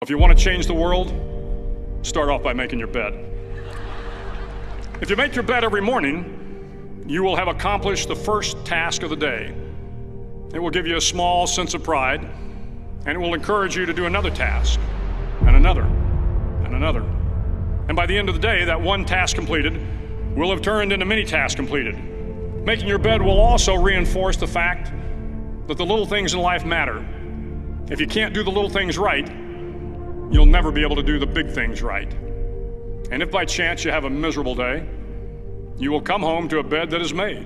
If you want to change the world, start off by making your bed. If you make your bed every morning, you will have accomplished the first task of the day. It will give you a small sense of pride, and it will encourage you to do another task, and another, and another. And by the end of the day, that one task completed will have turned into many tasks completed. Making your bed will also reinforce the fact that the little things in life matter. If you can't do the little things right, you'll never be able to do the big things right. And if by chance you have a miserable day, you will come home to a bed that is made,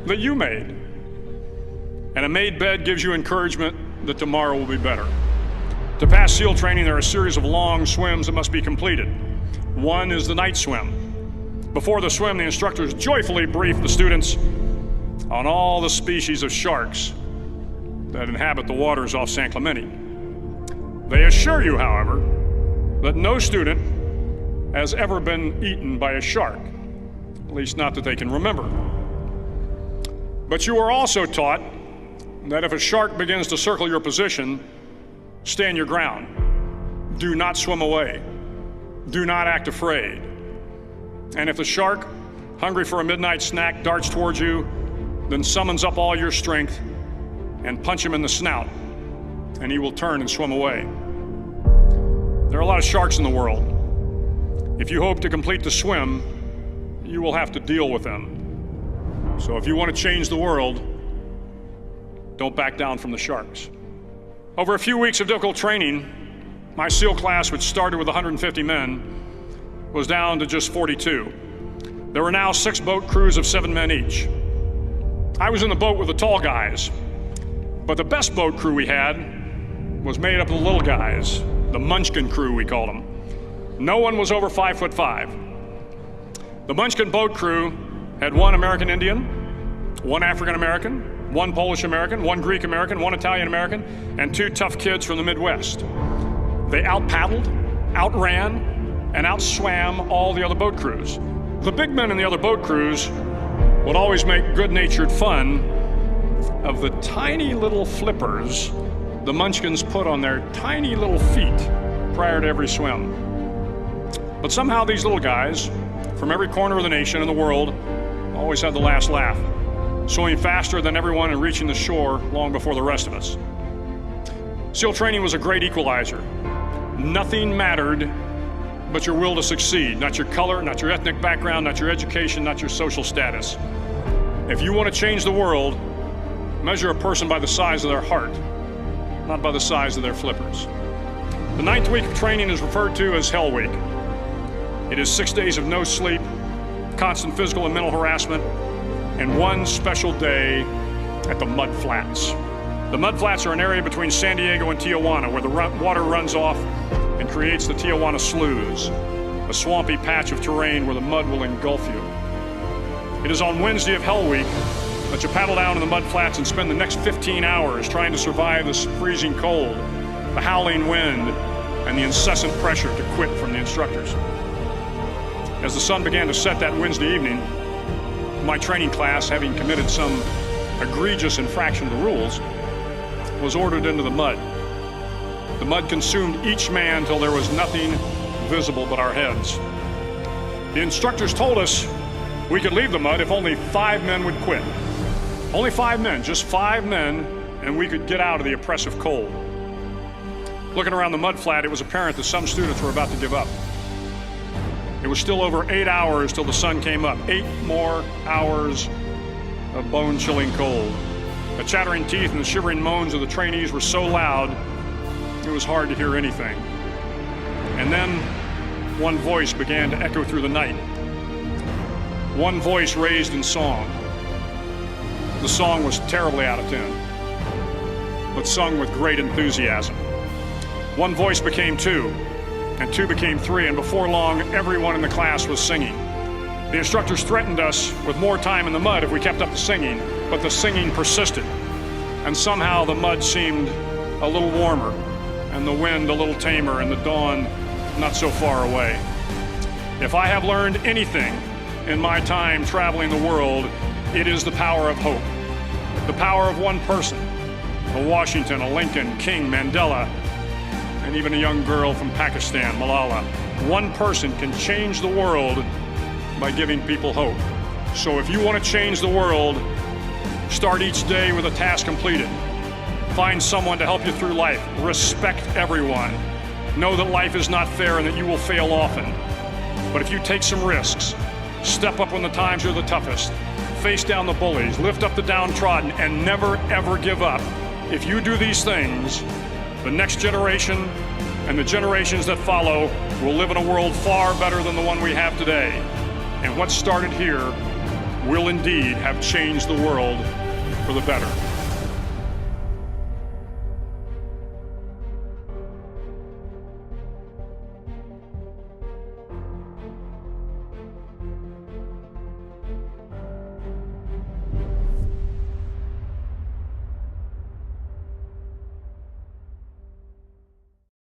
that you made. And a made bed gives you encouragement that tomorrow will be better. To pass SEAL training, there are a series of long swims that must be completed. One is the night swim. Before the swim, the instructors joyfully brief the students on all the species of sharks that inhabit the waters off San Clemente. They assure you, however, that no student has ever been eaten by a shark, at least not that they can remember. But you are also taught that if a shark begins to circle your position, stand your ground. Do not swim away. Do not act afraid. And if the shark, hungry for a midnight snack, darts towards you, then summons up all your strength and punch him in the snout, and he will turn and swim away. There are a lot of sharks in the world. If you hope to complete the swim, you will have to deal with them. So if you want to change the world, don't back down from the sharks. Over a few weeks of difficult training, my SEAL class, which started with 150 men, was down to just 42. There were now 6 boat crews of 7 men each. I was in the boat with the tall guys, but the best boat crew we had was made up of the little guys, the Munchkin crew, we called them. No one was over 5'5". The Munchkin boat crew had 1 American Indian, 1 African American, 1 Polish American, 1 Greek American, 1 Italian American, and 2 tough kids from the Midwest. They out-paddled, outran, and outswam all the other boat crews. The big men in the other boat crews would always make good-natured fun of the tiny little flippers the Munchkins put on their tiny little feet prior to every swim. But somehow these little guys from every corner of the nation and the world always had the last laugh, swimming faster than everyone and reaching the shore long before the rest of us. SEAL training was a great equalizer. Nothing mattered but your will to succeed, not your color, not your ethnic background, not your education, not your social status. If you want to change the world, measure a person by the size of their heart, not by the size of their flippers. The 9th week of training is referred to as Hell Week. It is 6 days of no sleep, constant physical and mental harassment, and 1 special day at the Mud Flats. The Mud Flats are an area between San Diego and Tijuana where the water runs off and creates the Tijuana Sloughs, a swampy patch of terrain where the mud will engulf you. It is on Wednesday of Hell Week that you paddle down in the mud flats and spend the next 15 hours trying to survive the freezing cold, the howling wind, and the incessant pressure to quit from the instructors. As the sun began to set that Wednesday evening, my training class, having committed some egregious infraction of the rules, was ordered into the mud. The mud consumed each man till there was nothing visible but our heads. The instructors told us we could leave the mud if only 5 men would quit. Only 5 men, just 5 men, and we could get out of the oppressive cold. Looking around the mud flat, it was apparent that some students were about to give up. It was still over 8 hours till the sun came up. 8 more hours of bone-chilling cold. The chattering teeth and the shivering moans of the trainees were so loud, it was hard to hear anything. And then one voice began to echo through the night. One voice raised in song. The song was terribly out of tune, but sung with great enthusiasm. One voice became 2, and 2 became 3, and before long, everyone in the class was singing. The instructors threatened us with more time in the mud if we kept up the singing, but the singing persisted, and somehow the mud seemed a little warmer, and the wind a little tamer, and the dawn not so far away. If I have learned anything in my time traveling the world, it is the power of hope, the power of one person, a Washington, a Lincoln, King, Mandela, and even a young girl from Pakistan, Malala. One person can change the world by giving people hope. So if you want to change the world, start each day with a task completed. Find someone to help you through life. Respect everyone. Know that life is not fair and that you will fail often. But if you take some risks, step up when the times are the toughest, face down the bullies, lift up the downtrodden, and never ever give up. If you do these things, the next generation and the generations that follow will live in a world far better than the one we have today. And what started here will indeed have changed the world for the better.